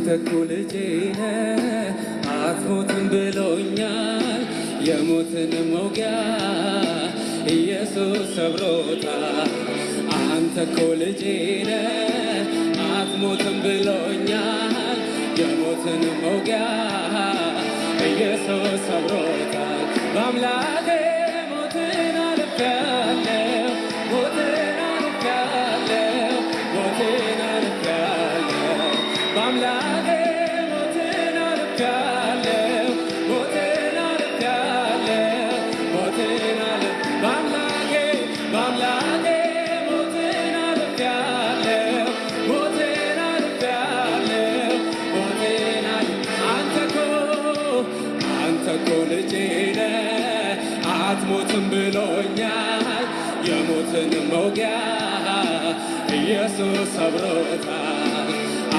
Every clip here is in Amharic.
አንተ እኮ ልጄ ነህ አትሞትም ብሎኛል የሞትን መውጊያ ኢየሱስ ሰብሮታል። አንተ እኮ ልጄ ነህ አትሞትም ብሎኛል የሞትን መውጊያ ኢየሱስ ሰብሮታል። በአምላኬ ሞትን አልፌአለሁ ሞትን አልፌአለሁ ሞትን አልፌአለሁ በአምላኬ ሞትን አልፌአለሁ ሞትን አልፌአለሁ ሞትን በአምላኬ ሞትን አልፌአለሁ ሞትን አልፌአለሁ ሞትን አንተ እኮ ልጄ ነህ አትሞትም ብሎኛል የሞትን መውጊያ ኢየሱስ ሰብሮታል።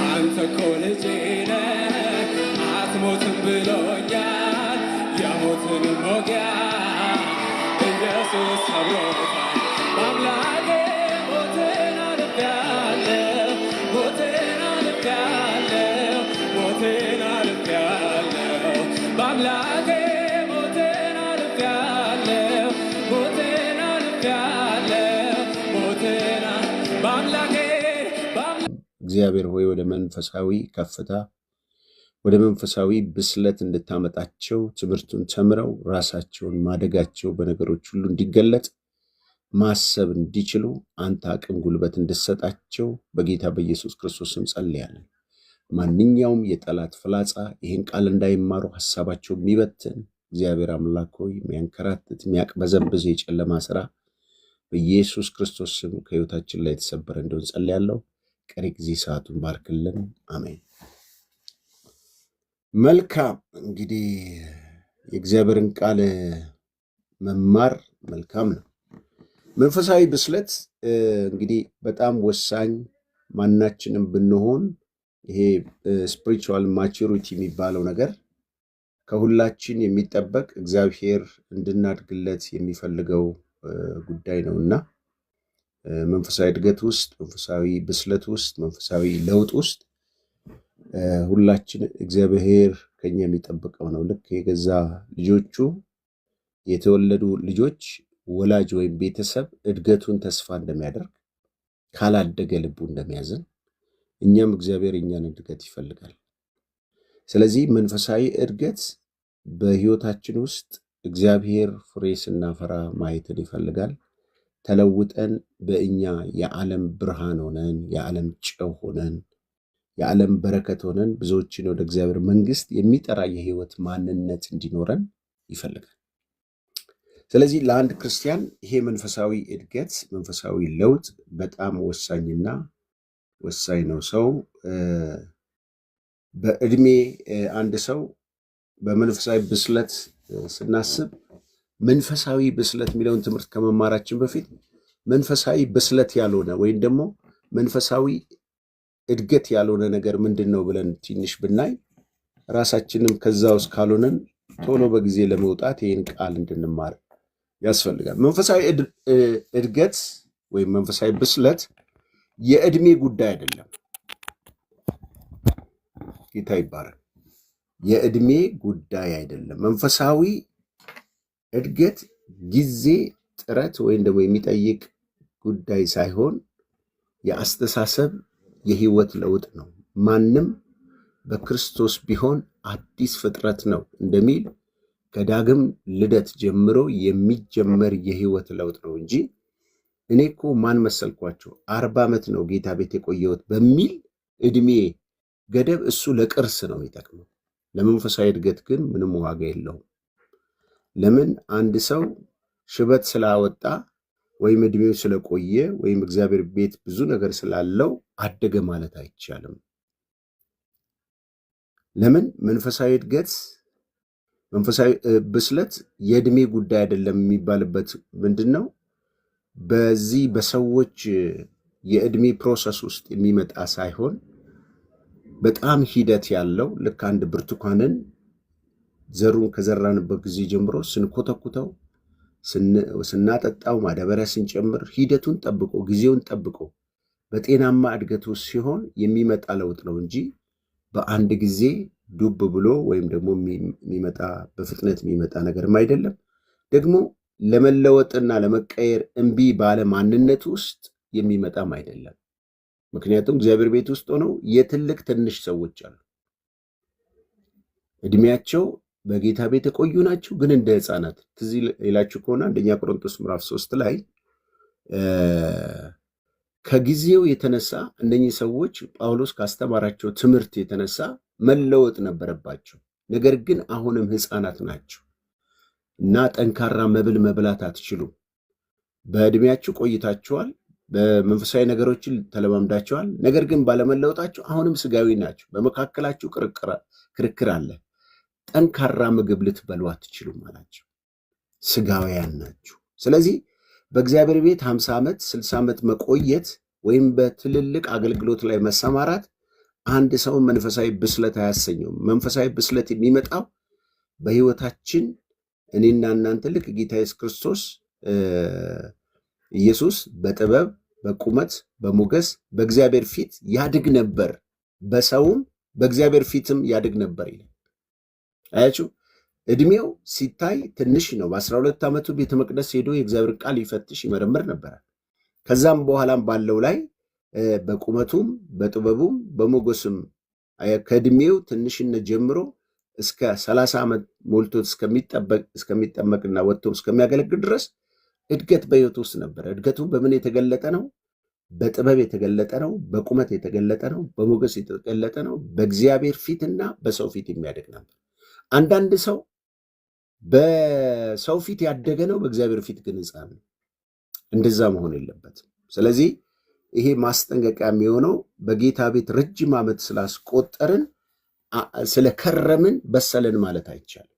አንተ እኮ ልጄ ነህ አትሞትም ብሎኛል የሞትን መውጊያ ኢየሱስ ሰብሮታል። በአምላኬ ሞትን አልፌአለሁ ሞትን አልፌአለሁ ሞትን አልፌአለሁ በአምላኬ ሞትን አልፌአለሁ ሞትን አልፌአለሁ ሞትን በአምላኬ እግዚአብሔር ሆይ ወደ መንፈሳዊ ከፍታ ወደ መንፈሳዊ ብስለት እንድታመጣቸው ትምህርቱን ተምረው ራሳቸውን ማደጋቸው በነገሮች ሁሉ እንዲገለጥ ማሰብ እንዲችሉ አንተ አቅም ጉልበት እንድሰጣቸው በጌታ በኢየሱስ ክርስቶስ ስም ጸልያለሁ። ማንኛውም የጠላት ፍላጻ ይህን ቃል እንዳይማሩ ሐሳባቸው የሚበትን እግዚአብሔር አምላክ ሆይ የሚያንከራትት የሚያቅበዘብዝ የጨለማ ሥራ በኢየሱስ ክርስቶስ ስም ከሕይወታችን ላይ የተሰበረ እንደሆን ጸልያለሁ። ቀሪ ጊዜ ሰዓቱን ባርክልን። አሜን። መልካም እንግዲህ የእግዚአብሔርን ቃል መማር መልካም ነው። መንፈሳዊ ብስለት እንግዲህ በጣም ወሳኝ ማናችንም ብንሆን ይሄ ስፒሪቹዋል ማቹሪቲ የሚባለው ነገር ከሁላችን የሚጠበቅ እግዚአብሔር እንድናድግለት የሚፈልገው ጉዳይ ነውና መንፈሳዊ እድገት ውስጥ መንፈሳዊ ብስለት ውስጥ መንፈሳዊ ለውጥ ውስጥ ሁላችን እግዚአብሔር ከኛ የሚጠብቀው ነው። ልክ የገዛ ልጆቹ የተወለዱ ልጆች ወላጅ ወይም ቤተሰብ እድገቱን ተስፋ እንደሚያደርግ ካላደገ ልቡ እንደሚያዝን እኛም እግዚአብሔር እኛን እድገት ይፈልጋል። ስለዚህ መንፈሳዊ እድገት በሕይወታችን ውስጥ እግዚአብሔር ፍሬ ስናፈራ ማየትን ይፈልጋል። ተለውጠን በእኛ የዓለም ብርሃን ሆነን የዓለም ጨው ሆነን የዓለም በረከት ሆነን ብዙዎችን ወደ እግዚአብሔር መንግሥት የሚጠራ የሕይወት ማንነት እንዲኖረን ይፈልጋል። ስለዚህ ለአንድ ክርስቲያን ይሄ መንፈሳዊ እድገት መንፈሳዊ ለውጥ በጣም ወሳኝና ወሳኝ ነው። ሰው በእድሜ አንድ ሰው በመንፈሳዊ ብስለት ስናስብ መንፈሳዊ ብስለት የሚለውን ትምህርት ከመማራችን በፊት መንፈሳዊ ብስለት ያልሆነ ወይም ደግሞ መንፈሳዊ እድገት ያልሆነ ነገር ምንድን ነው ብለን ትንሽ ብናይ ራሳችንም ከዛ ውስጥ ካልሆነን ቶሎ በጊዜ ለመውጣት ይህን ቃል እንድንማር ያስፈልጋል። መንፈሳዊ እድገት ወይም መንፈሳዊ ብስለት የእድሜ ጉዳይ አይደለም። ጌታ ይባረክ። የእድሜ ጉዳይ አይደለም። መንፈሳዊ እድገት ጊዜ፣ ጥረት ወይም ደግሞ የሚጠይቅ ጉዳይ ሳይሆን የአስተሳሰብ የህይወት ለውጥ ነው። ማንም በክርስቶስ ቢሆን አዲስ ፍጥረት ነው እንደሚል ከዳግም ልደት ጀምሮ የሚጀመር የህይወት ለውጥ ነው እንጂ እኔ እኮ ማን መሰልኳቸው 40 ዓመት ነው ጌታ ቤት የቆየሁት በሚል እድሜ ገደብ እሱ ለቅርስ ነው የሚጠቅመው። ለመንፈሳዊ እድገት ግን ምንም ዋጋ የለውም። ለምን አንድ ሰው ሽበት ስላወጣ ወይም እድሜው ስለቆየ ወይም እግዚአብሔር ቤት ብዙ ነገር ስላለው አደገ ማለት አይቻልም። ለምን መንፈሳዊ እድገት መንፈሳዊ ብስለት የእድሜ ጉዳይ አይደለም የሚባልበት ምንድነው? በዚህ በሰዎች የእድሜ ፕሮሰስ ውስጥ የሚመጣ ሳይሆን በጣም ሂደት ያለው ልክ አንድ ብርቱካንን ዘሩን ከዘራንበት ጊዜ ጀምሮ ስንኮተኩተው ስናጠጣው ማዳበሪያ ስንጨምር ሂደቱን ጠብቆ ጊዜውን ጠብቆ በጤናማ እድገቱ ሲሆን የሚመጣ ለውጥ ነው እንጂ በአንድ ጊዜ ዱብ ብሎ ወይም ደግሞ የሚመጣ በፍጥነት የሚመጣ ነገርም አይደለም። ደግሞ ለመለወጥና ለመቀየር እምቢ ባለ ማንነት ውስጥ የሚመጣም አይደለም። ምክንያቱም እግዚአብሔር ቤት ውስጥ ሆነው የትልቅ ትንሽ ሰዎች አሉ። እድሜያቸው በጌታ ቤት የቆዩ ናቸው፣ ግን እንደ ሕፃናት። ትዝ ይላችሁ ከሆነ አንደኛ ቆሮንቶስ ምዕራፍ 3 ላይ ከጊዜው የተነሳ እነኚህ ሰዎች ጳውሎስ ካስተማራቸው ትምህርት የተነሳ መለወጥ ነበረባቸው። ነገር ግን አሁንም ሕፃናት ናቸው እና ጠንካራ መብል መብላት አትችሉም። በእድሜያችሁ ቆይታችኋል፣ በመንፈሳዊ ነገሮችን ተለማምዳችኋል። ነገር ግን ባለመለወጣችሁ አሁንም ስጋዊ ናቸው። በመካከላችሁ ክርክር አለ። ጠንካራ ምግብ ልትበሉ አትችሉም አላቸው። ስጋውያን ናችሁ። ስለዚህ በእግዚአብሔር ቤት 50 ዓመት 60 ዓመት መቆየት ወይም በትልልቅ አገልግሎት ላይ መሰማራት አንድ ሰው መንፈሳዊ ብስለት አያሰኘውም። መንፈሳዊ ብስለት የሚመጣው በሕይወታችን እኔና እናንተ ልክ ጌታ ኢየሱስ ክርስቶስ ኢየሱስ በጥበብ በቁመት በሞገስ በእግዚአብሔር ፊት ያድግ ነበር፣ በሰውም በእግዚአብሔር ፊትም ያድግ ነበር ይላል። አያችሁ፣ እድሜው ሲታይ ትንሽ ነው። በ12 ዓመቱ ቤተ መቅደስ ሄዶ የእግዚአብሔር ቃል ይፈትሽ ይመረምር ነበረ። ከዛም በኋላም ባለው ላይ በቁመቱም በጥበቡም በሞገስም ከእድሜው ትንሽነት ጀምሮ እስከ 30 ዓመት ሞልቶት እስከሚጠመቅና ወጥቶ እስከሚያገለግል ድረስ እድገት በሕይወቱ ውስጥ ነበረ። እድገቱ በምን የተገለጠ ነው? በጥበብ የተገለጠ ነው። በቁመት የተገለጠ ነው። በሞገስ የተገለጠ ነው። በእግዚአብሔር ፊትና በሰው ፊት የሚያደግ ነበር። አንዳንድ ሰው በሰው ፊት ያደገ ነው፣ በእግዚአብሔር ፊት ግን ሕፃን ነው። እንደዛ መሆን የለበትም። ስለዚህ ይሄ ማስጠንቀቂያ የሚሆነው በጌታ ቤት ረጅም ዓመት ስላስቆጠርን ስለከረምን በሰልን ማለት አይቻልም።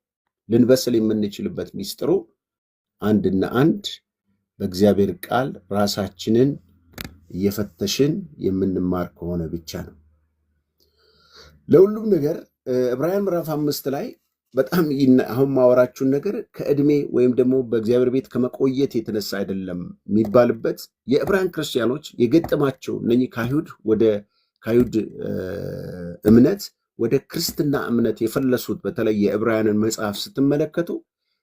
ልንበስል የምንችልበት ሚስጥሩ አንድና አንድ በእግዚአብሔር ቃል ራሳችንን እየፈተሽን የምንማር ከሆነ ብቻ ነው። ለሁሉም ነገር ዕብራውያን ምዕራፍ 5 ላይ በጣም አሁን ማወራችሁን ነገር ከዕድሜ ወይም ደግሞ በእግዚአብሔር ቤት ከመቆየት የተነሳ አይደለም የሚባልበት የዕብራውያን ክርስቲያኖች የገጠማቸው እነኚህ ከአይሁድ እምነት ወደ ክርስትና እምነት የፈለሱት በተለይ የዕብራውያንን መጽሐፍ ስትመለከቱ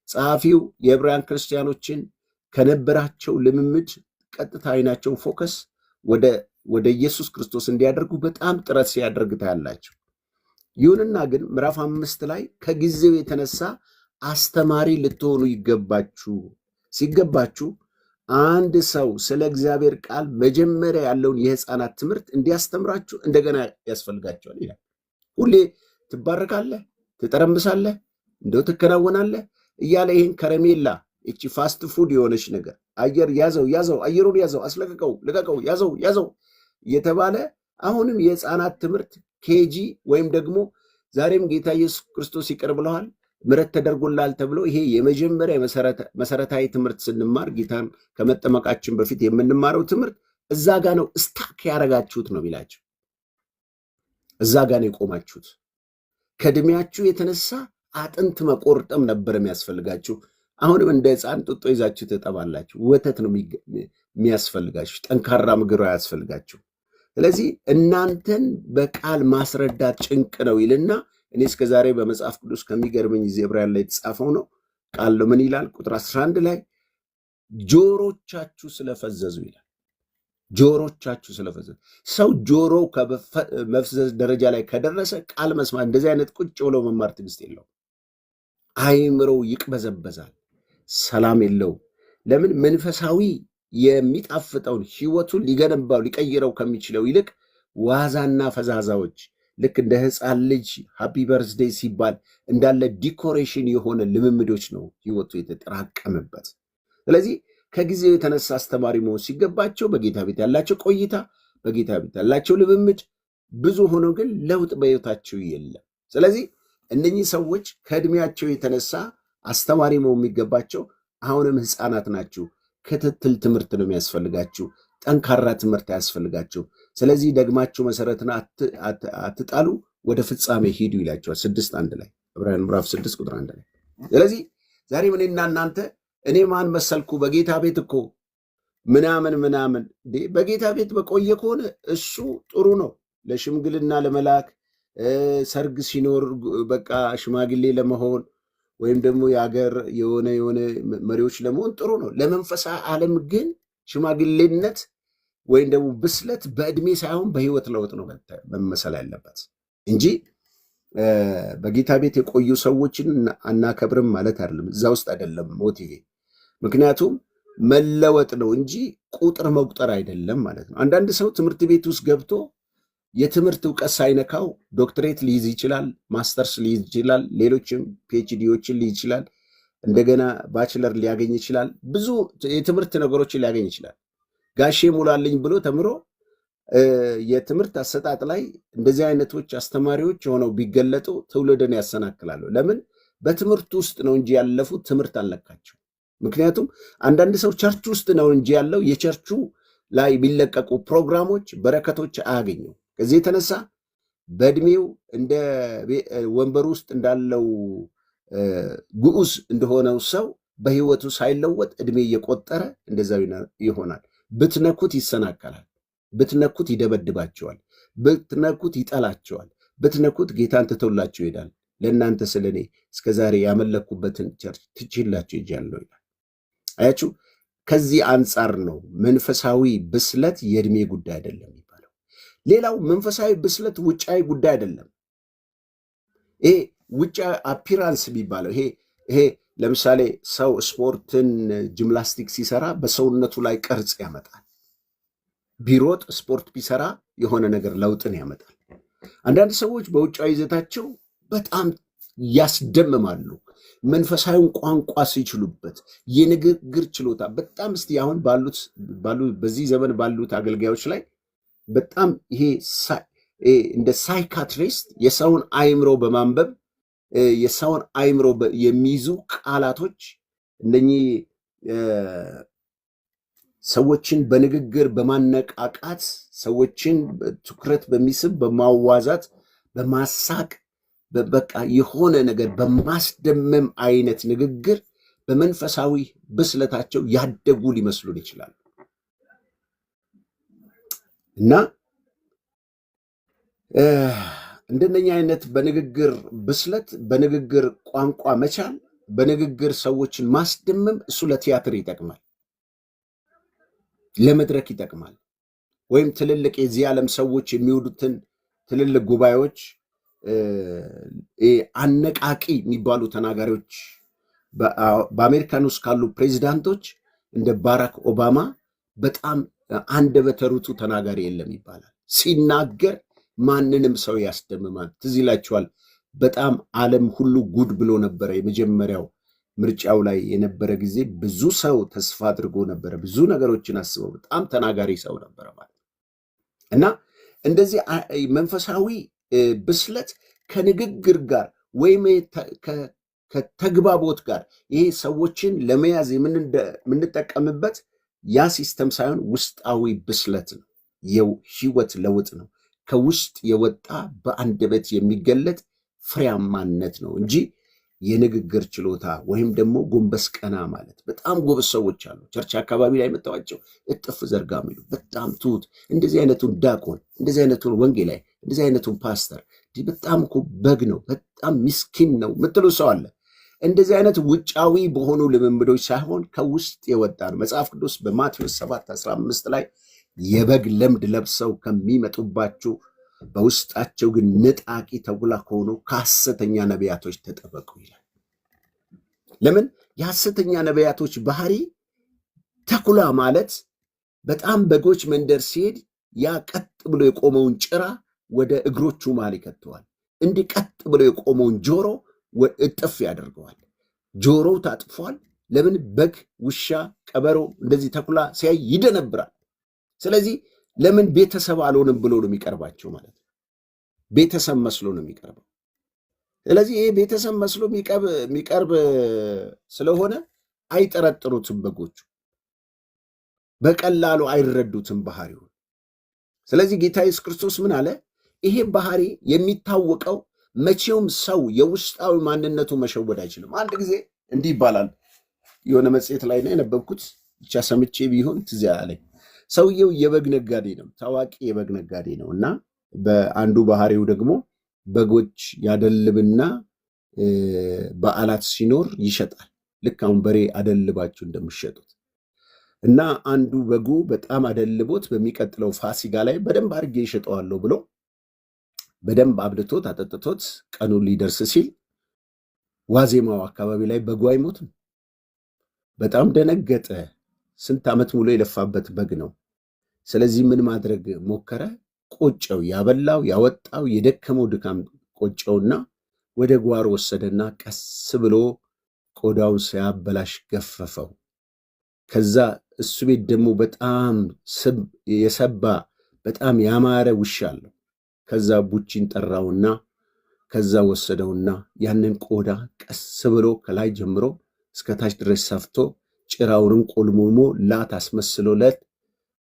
ጸሐፊው የዕብራውያን ክርስቲያኖችን ከነበራቸው ልምምድ ቀጥታ አይናቸውን ፎከስ ወደ ኢየሱስ ክርስቶስ እንዲያደርጉ በጣም ጥረት ሲያደርግ ታያላቸው። ይሁንና ግን ምዕራፍ 5 ላይ ከጊዜው የተነሳ አስተማሪ ልትሆኑ ሲገባችሁ አንድ ሰው ስለ እግዚአብሔር ቃል መጀመሪያ ያለውን የሕፃናት ትምህርት እንዲያስተምራችሁ እንደገና ያስፈልጋቸዋል ይላል። ሁሌ ትባረካለህ፣ ትጠረምሳለህ፣ እንደው ትከናወናለህ እያለ ይህን ከረሜላ እቺ ፋስት ፉድ የሆነች ነገር አየር ያዘው፣ አየሩን ያዘው፣ አስለቀቀው፣ ልቀቀው፣ ያዘው እየተባለ አሁንም የሕፃናት ትምህርት ኬጂ ወይም ደግሞ ዛሬም ጌታ ኢየሱስ ክርስቶስ ይቅር ብለዋል፣ ምሕረት ተደርጎላል ተብሎ ይሄ የመጀመሪያ መሰረታዊ ትምህርት ስንማር ጌታን ከመጠመቃችን በፊት የምንማረው ትምህርት እዛ ጋ ነው እስታክ ያረጋችሁት ነው የሚላቸው። እዛ ጋ ነው የቆማችሁት። ከእድሜያችሁ የተነሳ አጥንት መቆርጠም ነበር የሚያስፈልጋችሁ። አሁንም እንደ ሕፃን ጡጦ ይዛችሁ ትጠባላችሁ። ወተት ነው የሚያስፈልጋችሁ፣ ጠንካራ ምግብ አያስፈልጋችሁ። ስለዚህ እናንተን በቃል ማስረዳት ጭንቅ ነው ይልና እኔ እስከ ዛሬ በመጽሐፍ ቅዱስ ከሚገርመኝ እዚህ ዕብራውያን ላይ የተጻፈው ነው ቃል ምን ይላል? ቁጥር 11 ላይ ጆሮቻችሁ ስለፈዘዙ ይላል። ጆሮቻችሁ ስለፈዘዙ። ሰው ጆሮ ከመፍዘዝ ደረጃ ላይ ከደረሰ ቃል መስማት እንደዚህ አይነት ቁጭ ብሎ መማር ትዕግስት የለውም። አይምሮው ይቅበዘበዛል፣ ሰላም የለውም። ለምን? መንፈሳዊ የሚጣፍጠውን ህይወቱን ሊገነባው ሊቀይረው ከሚችለው ይልቅ ዋዛና ፈዛዛዎች ልክ እንደ ሕፃን ልጅ ሃፒ በርዝዴይ ሲባል እንዳለ ዲኮሬሽን የሆነ ልምምዶች ነው ህይወቱ የተጠራቀመበት። ስለዚህ ከጊዜው የተነሳ አስተማሪ መሆን ሲገባቸው በጌታ ቤት ያላቸው ቆይታ፣ በጌታ ቤት ያላቸው ልምምድ ብዙ ሆኖ ግን ለውጥ በህይወታቸው የለም። ስለዚህ እነኚህ ሰዎች ከእድሜያቸው የተነሳ አስተማሪ መሆን የሚገባቸው አሁንም ሕፃናት ናችሁ። ክትትል ትምህርት ነው የሚያስፈልጋችሁ። ጠንካራ ትምህርት አያስፈልጋችሁ። ስለዚህ ደግማችሁ መሰረትን አትጣሉ፣ ወደ ፍጻሜ ሂዱ ይላቸዋል 6:1 ላይ ዕብራውያን ምዕራፍ 6 ቁጥር 1 ላይ። ስለዚህ ዛሬ እኔና እናንተ እኔ ማን መሰልኩ በጌታ ቤት እኮ ምናምን በጌታ ቤት በቆየ ከሆነ እሱ ጥሩ ነው ለሽምግልና ለመላክ ሰርግ ሲኖር በቃ ሽማግሌ ለመሆን ወይም ደግሞ የሀገር የሆነ መሪዎች ለመሆን ጥሩ ነው። ለመንፈሳዊ ዓለም ግን ሽማግሌነት ወይም ደግሞ ብስለት በእድሜ ሳይሆን በህይወት ለውጥ ነው መመሰል ያለበት እንጂ በጌታ ቤት የቆዩ ሰዎችን አናከብርም ማለት አይደለም። እዛ ውስጥ አይደለም ሞቲቬ። ምክንያቱም መለወጥ ነው እንጂ ቁጥር መቁጠር አይደለም ማለት ነው። አንዳንድ ሰው ትምህርት ቤት ውስጥ ገብቶ የትምህርት እውቀት ሳይነካው ዶክትሬት ሊይዝ ይችላል፣ ማስተርስ ሊይዝ ይችላል፣ ሌሎችም ፒኤችዲዎችን ሊይዝ ይችላል፣ እንደገና ባችለር ሊያገኝ ይችላል፣ ብዙ የትምህርት ነገሮችን ሊያገኝ ይችላል። ጋሼ ሙላልኝ ብሎ ተምሮ የትምህርት አሰጣጥ ላይ እንደዚህ አይነቶች አስተማሪዎች ሆነው ቢገለጡ ትውልድን ያሰናክላሉ። ለምን? በትምህርት ውስጥ ነው እንጂ ያለፉት ትምህርት አልነካቸው። ምክንያቱም አንዳንድ ሰው ቸርች ውስጥ ነው እንጂ ያለው የቸርቹ ላይ ቢለቀቁ ፕሮግራሞች በረከቶች አያገኙም። ከዚህ የተነሳ በእድሜው እንደ ወንበር ውስጥ እንዳለው ግዑዝ እንደሆነው ሰው በህይወቱ ሳይለወጥ እድሜ እየቆጠረ እንደዛው ይሆናል። ብትነኩት ይሰናከላል፣ ብትነኩት ይደበድባቸዋል፣ ብትነኩት ይጠላቸዋል፣ ብትነኩት ጌታን ትተውላቸው ይሄዳል። ለእናንተ ስለ እኔ እስከዛሬ ያመለኩበትን ቸርች ትችላቸው ይጃለሁ ይላል። አያችሁ፣ ከዚህ አንጻር ነው መንፈሳዊ ብስለት የእድሜ ጉዳይ አይደለም የሚባለው። ሌላው መንፈሳዊ ብስለት ውጫዊ ጉዳይ አይደለም። ይሄ ውጫዊ አፒራንስ የሚባለው ይሄ ለምሳሌ ሰው ስፖርትን ጂምናስቲክ ሲሰራ በሰውነቱ ላይ ቅርጽ ያመጣል። ቢሮጥ ስፖርት ቢሰራ የሆነ ነገር ለውጥን ያመጣል። አንዳንድ ሰዎች በውጫዊ ይዘታቸው በጣም ያስደምማሉ። መንፈሳዊውን ቋንቋ ሲችሉበት የንግግር ችሎታ በጣም እስቲ አሁን በዚህ ዘመን ባሉት አገልጋዮች ላይ በጣም ይሄ እንደ ሳይካትሪስት የሰውን አእምሮ በማንበብ የሰውን አእምሮ የሚይዙ ቃላቶች እነኚህ ሰዎችን በንግግር በማነቃቃት ሰዎችን ትኩረት በሚስብ በማዋዛት በማሳቅ በቃ የሆነ ነገር በማስደመም አይነት ንግግር በመንፈሳዊ ብስለታቸው ያደጉ ሊመስሉን ይችላሉ። እና እንደነኛ አይነት በንግግር ብስለት፣ በንግግር ቋንቋ መቻል፣ በንግግር ሰዎችን ማስደመም እሱ ለቲያትር ይጠቅማል፣ ለመድረክ ይጠቅማል። ወይም ትልልቅ የዚህ ዓለም ሰዎች የሚወዱትን ትልልቅ ጉባኤዎች አነቃቂ የሚባሉ ተናጋሪዎች በአሜሪካን ውስጥ ካሉ ፕሬዚዳንቶች እንደ ባራክ ኦባማ በጣም አንደበተ ርቱዕ ተናጋሪ የለም ይባላል። ሲናገር ማንንም ሰው ያስደምማል። ትዝ ይላችኋል፣ በጣም ዓለም ሁሉ ጉድ ብሎ ነበረ። የመጀመሪያው ምርጫው ላይ የነበረ ጊዜ ብዙ ሰው ተስፋ አድርጎ ነበረ፣ ብዙ ነገሮችን አስበው፣ በጣም ተናጋሪ ሰው ነበረ ማለት እና እንደዚህ መንፈሳዊ ብስለት ከንግግር ጋር ወይም ከተግባቦት ጋር ይሄ ሰዎችን ለመያዝ የምንጠቀምበት ያ ሲስተም ሳይሆን ውስጣዊ ብስለት ነው። የህይወት ለውጥ ነው። ከውስጥ የወጣ በአንደበት የሚገለጥ ፍሬያማነት ነው እንጂ የንግግር ችሎታ ወይም ደግሞ ጎንበስ ቀና ማለት። በጣም ጎበዝ ሰዎች አሉ ቸርች አካባቢ ላይ መጣዋቸው እጥፍ ዘርጋ የሚሉ በጣም ትሁት፣ እንደዚህ አይነቱን ዲያቆን፣ እንደዚህ አይነቱን ወንጌላዊ፣ እንደዚህ አይነቱን ፓስተር በጣም እኮ በግ ነው፣ በጣም ምስኪን ነው ምትሉ ሰው አለ። እንደዚህ አይነት ውጫዊ በሆኑ ልምምዶች ሳይሆን ከውስጥ የወጣ ነው። መጽሐፍ ቅዱስ በማቴዎስ 7:15 ላይ የበግ ለምድ ለብሰው ከሚመጡባችሁ በውስጣቸው ግን ንጣቂ ተኩላ ከሆኑ ከሐሰተኛ ነቢያቶች ተጠበቁ ይላል። ለምን? የሐሰተኛ ነቢያቶች ባህሪ ተኩላ ማለት በጣም በጎች መንደር ሲሄድ ያ ቀጥ ብሎ የቆመውን ጭራ ወደ እግሮቹ መሃል ይከተዋል። እንዲህ ቀጥ ብሎ የቆመውን ጆሮ እጥፍ ያደርገዋል። ጆሮው ታጥፏል። ለምን? በግ፣ ውሻ፣ ቀበሮ እንደዚህ ተኩላ ሲያይ ይደነብራል። ስለዚህ ለምን ቤተሰብ አልሆንም ብሎ ነው የሚቀርባቸው ማለት ነው። ቤተሰብ መስሎ ነው የሚቀርበው። ስለዚህ ይሄ ቤተሰብ መስሎ የሚቀርብ ስለሆነ አይጠረጥሩትም፣ በጎቹ በቀላሉ አይረዱትም ባህሪውን። ስለዚህ ጌታ ኢየሱስ ክርስቶስ ምን አለ? ይሄ ባህሪ የሚታወቀው መቼውም ሰው የውስጣዊ ማንነቱ መሸወድ አይችልም። አንድ ጊዜ እንዲህ ይባላል፣ የሆነ መጽሔት ላይ ነው የነበብኩት፣ ብቻ ሰምቼ ቢሆን ትዝ አለኝ። ሰውየው የበግ ነጋዴ ነው፣ ታዋቂ የበግ ነጋዴ ነው። እና በአንዱ ባህሪው ደግሞ በጎች ያደልብና በዓላት ሲኖር ይሸጣል። ልክ አሁን በሬ አደልባችሁ እንደምትሸጡት እና አንዱ በጉ በጣም አደልቦት በሚቀጥለው ፋሲጋ ላይ በደንብ አድርጌ ይሸጠዋለሁ ብሎ በደንብ አብልቶት አጠጥቶት ቀኑ ሊደርስ ሲል ዋዜማው አካባቢ ላይ በጉ አይሞትም። በጣም ደነገጠ። ስንት ዓመት ሙሉ የለፋበት በግ ነው። ስለዚህ ምን ማድረግ ሞከረ? ቆጨው። ያበላው ያወጣው የደከመው ድካም ቆጨውና ወደ ጓሮ ወሰደና ቀስ ብሎ ቆዳውን ሲያበላሽ ገፈፈው። ከዛ እሱ ቤት ደግሞ በጣም የሰባ በጣም ያማረ ውሻ አለው። ከዛ ቡቺን ጠራውና ከዛ ወሰደውና ያንን ቆዳ ቀስ ብሎ ከላይ ጀምሮ እስከ ታች ድረስ ሰፍቶ ጭራውንም ቆልሙሞ ላት አስመስሎለት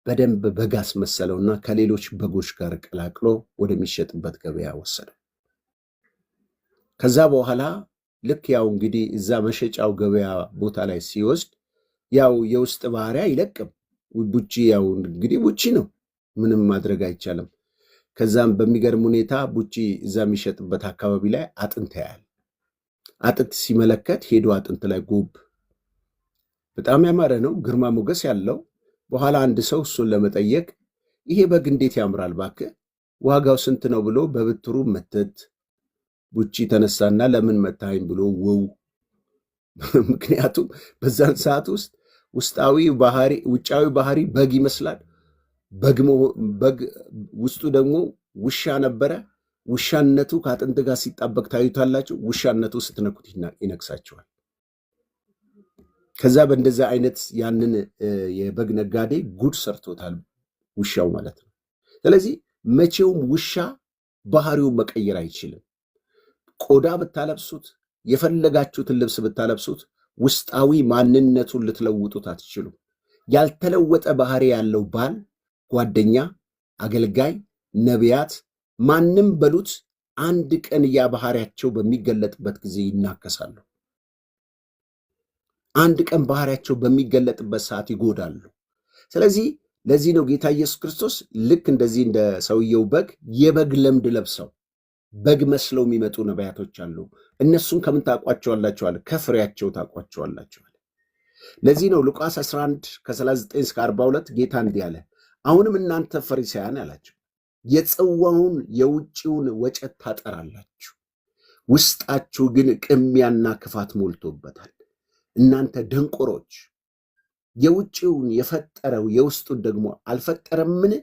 በደንብ በግ አስመሰለውና ከሌሎች በጎች ጋር ቀላቅሎ ወደሚሸጥበት ገበያ ወሰደ። ከዛ በኋላ ልክ ያው እንግዲህ እዛ መሸጫው ገበያ ቦታ ላይ ሲወስድ ያው የውስጥ ባህሪያ አይለቅም። ቡቺ ያው እንግዲህ ቡቺ ነው፣ ምንም ማድረግ አይቻልም። ከዛም በሚገርም ሁኔታ ቡቺ እዛ የሚሸጥበት አካባቢ ላይ አጥንት ያያል። አጥንት ሲመለከት ሄዶ አጥንት ላይ ጉብ በጣም ያማረ ነው፣ ግርማ ሞገስ ያለው። በኋላ አንድ ሰው እሱን ለመጠየቅ ይሄ በግ እንዴት ያምራል እባክህ ዋጋው ስንት ነው ብሎ በብትሩ መተት። ቡቺ ተነሳና ለምን መታኝ ብሎ ወው ምክንያቱም በዛን ሰዓት ውስጥ ውጫዊ ባህሪ በግ ይመስላል። በግ ውስጡ ደግሞ ውሻ ነበረ። ውሻነቱ ከአጥንት ጋር ሲጣበቅ ታዩታላችሁ። ውሻነቱ ስትነኩት ይነክሳቸዋል። ከዛ በእንደዛ አይነት ያንን የበግ ነጋዴ ጉድ ሰርቶታል ውሻው ማለት ነው። ስለዚህ መቼውም ውሻ ባህሪውን መቀየር አይችልም። ቆዳ ብታለብሱት፣ የፈለጋችሁትን ልብስ ብታለብሱት ውስጣዊ ማንነቱን ልትለውጡት አትችሉም። ያልተለወጠ ባህሪ ያለው ባል፣ ጓደኛ፣ አገልጋይ፣ ነቢያት ማንም በሉት አንድ ቀን ያ ባህሪያቸው በሚገለጥበት ጊዜ ይናከሳሉ። አንድ ቀን ባህሪያቸው በሚገለጥበት ሰዓት ይጎዳሉ። ስለዚህ ለዚህ ነው ጌታ ኢየሱስ ክርስቶስ ልክ እንደዚህ እንደ ሰውየው በግ የበግ ለምድ ለብሰው በግ መስለው የሚመጡ ነቢያቶች አሉ። እነሱን ከምን ታውቋቸዋላችኋል? ከፍሬያቸው ታውቋቸዋላችኋል። ለዚህ ነው ሉቃስ 11 ከ39 እስከ 42 ጌታ እንዲህ አለ፣ አሁንም እናንተ ፈሪሳውያን አላቸው፣ የጽዋውን የውጭውን ወጨት ታጠራላችሁ፣ ውስጣችሁ ግን ቅሚያና ክፋት ሞልቶበታል። እናንተ ደንቆሮች፣ የውጭውን የፈጠረው የውስጡን ደግሞ አልፈጠረምን?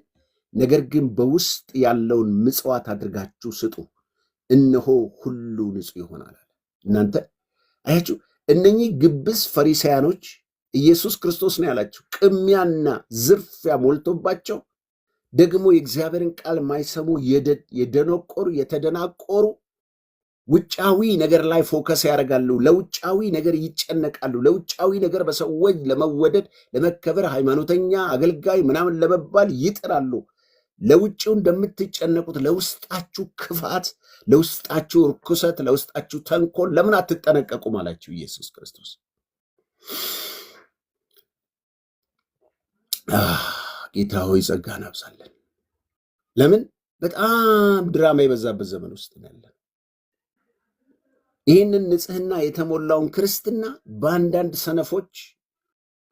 ነገር ግን በውስጥ ያለውን ምጽዋት አድርጋችሁ ስጡ፣ እነሆ ሁሉ ንጹሕ ይሆናል። እናንተ አያችሁ፣ እነኚህ ግብዝ ፈሪሳያኖች ኢየሱስ ክርስቶስ ነው ያላቸው ቅሚያና ዝርፊያ ሞልቶባቸው ደግሞ የእግዚአብሔርን ቃል ማይሰሙ የደነቆሩ የተደናቆሩ ውጫዊ ነገር ላይ ፎከስ ያደርጋሉ። ለውጫዊ ነገር ይጨነቃሉ። ለውጫዊ ነገር በሰዎች ለመወደድ ለመከበር፣ ሃይማኖተኛ አገልጋይ ምናምን ለመባል ይጥራሉ። ለውጭው እንደምትጨነቁት ለውስጣችሁ ክፋት፣ ለውስጣችሁ ርኩሰት፣ ለውስጣችሁ ተንኮል ለምን አትጠነቀቁም አላችሁ ኢየሱስ ክርስቶስ። ጌታ ሆይ ጸጋን አብዛለን። ለምን በጣም ድራማ የበዛበት ዘመን ውስጥ ያለን። ይህንን ንጽህና የተሞላውን ክርስትና በአንዳንድ ሰነፎች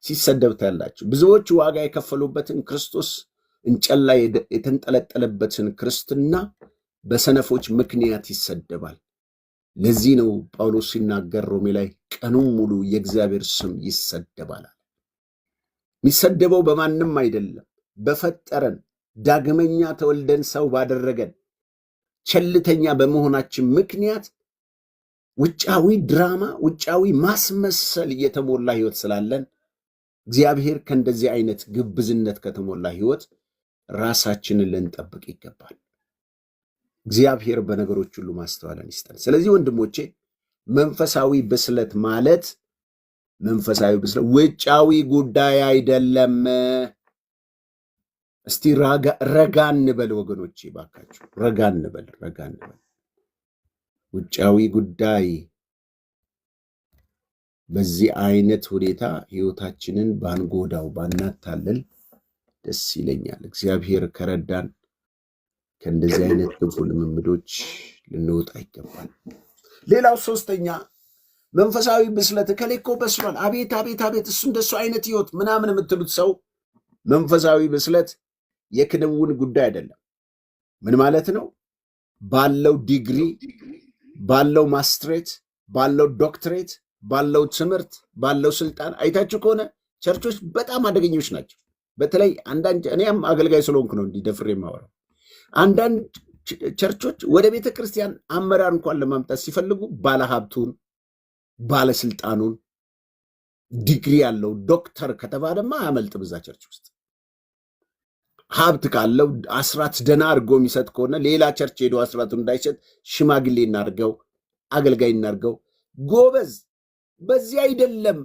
ሲሰደብ ታያላችሁ። ብዙዎች ዋጋ የከፈሉበትን ክርስቶስ እንጨት ላይ የተንጠለጠለበትን ክርስትና በሰነፎች ምክንያት ይሰደባል። ለዚህ ነው ጳውሎስ ሲናገር ሮሜ ላይ ቀኑን ሙሉ የእግዚአብሔር ስም ይሰደባል። የሚሰደበው በማንም አይደለም፣ በፈጠረን ዳግመኛ ተወልደን ሰው ባደረገን ቸልተኛ በመሆናችን ምክንያት ውጫዊ ድራማ፣ ውጫዊ ማስመሰል እየተሞላ ህይወት ስላለን እግዚአብሔር ከእንደዚህ አይነት ግብዝነት ከተሞላ ህይወት ራሳችንን ልንጠብቅ ይገባል። እግዚአብሔር በነገሮች ሁሉ ማስተዋልን ይስጠን። ስለዚህ ወንድሞቼ መንፈሳዊ ብስለት ማለት መንፈሳዊ ብስለት ውጫዊ ጉዳይ አይደለም። እስቲ ረጋ እንበል ወገኖቼ፣ ባካችሁ ረጋ እንበል። ውጫዊ ጉዳይ በዚህ አይነት ሁኔታ ህይወታችንን ባንጎዳው ባናታልል ደስ ይለኛል። እግዚአብሔር ከረዳን ከእንደዚህ አይነት ክፉ ልምምዶች ልንወጣ ይገባል። ሌላው ሶስተኛ መንፈሳዊ ብስለት እከሌ እኮ በስሏል፣ አቤት አቤት አቤት፣ እሱ እንደሱ አይነት ህይወት ምናምን የምትሉት ሰው መንፈሳዊ ብስለት የክንውን ጉዳይ አይደለም። ምን ማለት ነው? ባለው ዲግሪ፣ ባለው ማስትሬት፣ ባለው ዶክትሬት፣ ባለው ትምህርት፣ ባለው ስልጣን አይታችሁ ከሆነ ቸርቾች በጣም አደገኞች ናቸው። በተለይ አንዳንድ እኔም አገልጋይ ስለሆንኩ ነው እንዲደፍር የማወራው። አንዳንድ ቸርቾች ወደ ቤተ ክርስቲያን አመራር እንኳን ለማምጣት ሲፈልጉ ባለሀብቱን፣ ባለስልጣኑን፣ ዲግሪ ያለው ዶክተር ከተባለማ አያመልጥም። እዛ ቸርች ውስጥ ሀብት ካለው አስራት ደና አድርጎ የሚሰጥ ከሆነ ሌላ ቸርች ሄዶ አስራቱን እንዳይሰጥ ሽማግሌ እናርገው፣ አገልጋይ እናርገው። ጎበዝ፣ በዚህ አይደለም።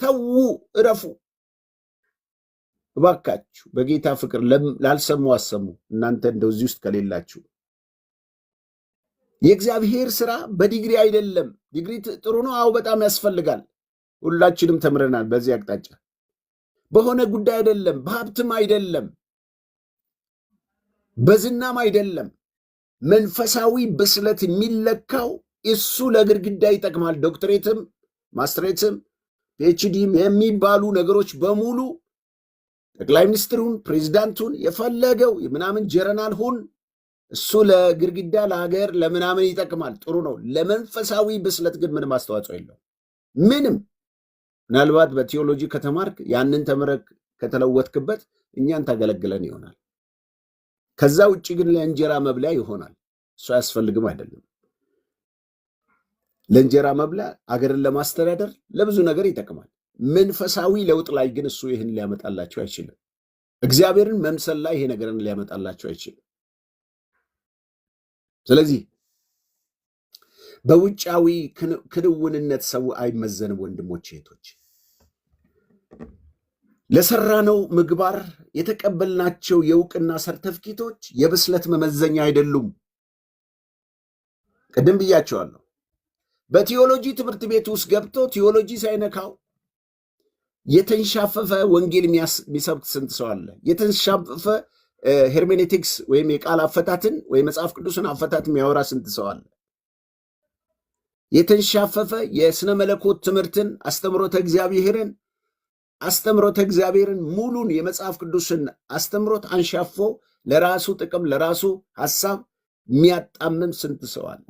ተዉ፣ እረፉ እባካችሁ። በጌታ ፍቅር ላልሰሙ አሰሙ። እናንተ እንደው እዚህ ውስጥ ከሌላችሁ የእግዚአብሔር ስራ በዲግሪ አይደለም። ዲግሪ ጥሩ ነው፣ አዎ በጣም ያስፈልጋል። ሁላችንም ተምረናል በዚህ አቅጣጫ። በሆነ ጉዳይ አይደለም፣ በሀብትም አይደለም፣ በዝናም አይደለም። መንፈሳዊ ብስለት የሚለካው እሱ ለግድግዳ ይጠቅማል። ዶክትሬትም፣ ማስትሬትም፣ ፒኤችዲም የሚባሉ ነገሮች በሙሉ ጠቅላይ ሚኒስትሩን፣ ፕሬዚዳንቱን የፈለገው ምናምን ጀረናል ሁን፣ እሱ ለግድግዳ ለሀገር ለምናምን ይጠቅማል፣ ጥሩ ነው። ለመንፈሳዊ ብስለት ግን ምንም አስተዋጽኦ የለው፣ ምንም። ምናልባት በቴዎሎጂ ከተማርክ ያንን ተምረክ ከተለወጥክበት እኛን ታገለግለን ይሆናል። ከዛ ውጭ ግን ለእንጀራ መብለያ ይሆናል። እሱ አያስፈልግም አይደለም። ለእንጀራ መብለያ፣ አገርን ለማስተዳደር፣ ለብዙ ነገር ይጠቅማል። መንፈሳዊ ለውጥ ላይ ግን እሱ ይህን ሊያመጣላቸው አይችልም። እግዚአብሔርን መምሰል ላይ ይሄ ነገርን ሊያመጣላቸው አይችልም። ስለዚህ በውጫዊ ክንውንነት ሰው አይመዘንም። ወንድሞች እህቶች፣ ለሰራነው ምግባር የተቀበልናቸው የእውቅና ሰርተፍኬቶች የብስለት መመዘኛ አይደሉም። ቅድም ብያቸዋለሁ። በቲዮሎጂ ትምህርት ቤት ውስጥ ገብቶ ቲዮሎጂ ሳይነካው የተንሻፈፈ ወንጌል የሚሰብክ ስንት ሰው አለ? የተንሻፈፈ ሄርሜኔቲክስ ወይም የቃል አፈታትን ወይም መጽሐፍ ቅዱስን አፈታት የሚያወራ ስንት ሰው አለ? የተንሻፈፈ የስነ መለኮት ትምህርትን አስተምሮተ እግዚአብሔርን ሙሉን የመጽሐፍ ቅዱስን አስተምሮት አንሻፎ ለራሱ ጥቅም ለራሱ ሐሳብ የሚያጣምም ስንት ሰው አለ?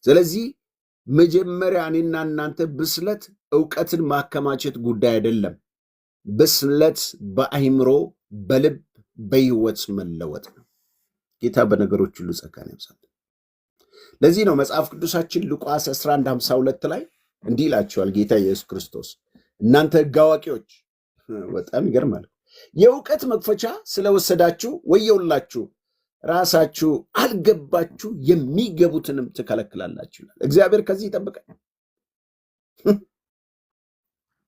ስለዚህ መጀመሪያ እኔና እናንተ ብስለት እውቀትን ማከማቸት ጉዳይ አይደለም። ብስለት በአይምሮ በልብ በህይወት መለወጥ ነው። ጌታ በነገሮች ሁሉ ጸጋን ያብዛል። ለዚህ ነው መጽሐፍ ቅዱሳችን ሉቃስ 11:52 ላይ እንዲህ ይላቸዋል ጌታ ኢየሱስ ክርስቶስ፣ እናንተ ሕግ አዋቂዎች፣ በጣም ይገርማል፣ የእውቀት መክፈቻ ስለወሰዳችሁ ወየውላችሁ፣ ራሳችሁ አልገባችሁ የሚገቡትንም ትከለክላላችሁ ይላል። እግዚአብሔር ከዚህ ይጠብቃል።